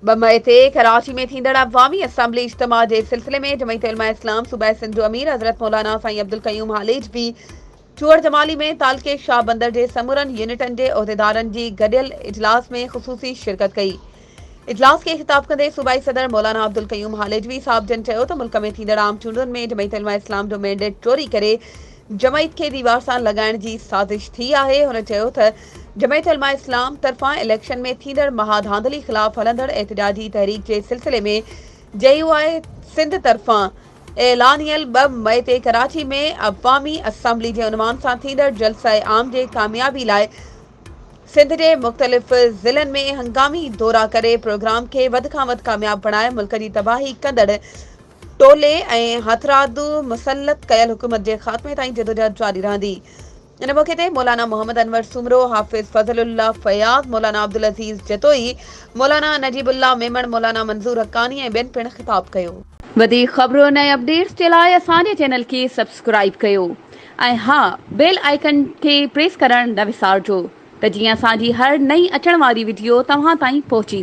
बम्बई ते कराची में थींदड़ अवामी असम्बली इज्तिमा के सिलसिले में जमायत उलमा इस्लाम सूबे सिंध जो अमीर हज़रत मौलाना साईं अब्दुल क़य्यूम हालेज भी चूअर जमाली में तालके शाह बंदर के समूरन यूनिटन के उहदेदारन की गडियल इजलास में ख़ुसूसी शिरकत कई। इजलास के खिताब कंदे सूबाई सदर मौलाना अब्दुल क़य्यूम हालेजवी साहब जन चयो त मुल्क में थींदड़ आम चूंडुनि में जमायत उलमा इस्लाम जो मैंडेट चोरी करे जमायत के दीवार से लगाइण की साज़िश थी है। हुन चयो त जमायत उलमा इस्लाम तरफा इलेक्शन में थींदड़ महाधांधली खिलाफ हलंदड़ एहतजाजी तहरीक के सिलसिले में JUI सिंध तरफा ऐलानियल 2 मई ते कराची में अवामी असम्बली के उनवान से थींदड़ जलसा आम के कामयाबी लाए सिंध के मुख्तलिफ ज़िलन में हंगामी दौरा करे प्रोग्राम के वध खां वध कामयाब बणाए मुल्क की तबाही कंदड़ टोले ऐं हथरादू मुसलत कयल हुकूमत के खात्मे ताईं जदोजहद जारी रहंदी। इन मौके ते मौलाना मोहम्मद अनवर सुमरो, हाफिज फजलुल्लाह फयाज, मौलाना अब्दुल अजीज जतोई, मौलाना नजीबुल्लाह मेमण, मौलाना मंजूर हक्कानी ऐं ॿियनि पिण ख़िताब कयो। वधीक ख़बरुनि ऐं अपडेट्स जे लाइ असांजे चैनल खे सब्सक्राइब कयो ऐं हा बेल आइकन खे प्रेस करणु न विसारिजो त जीअं असांजी हर नई अचण वारी वीडियो तव्हां ताईं पहुची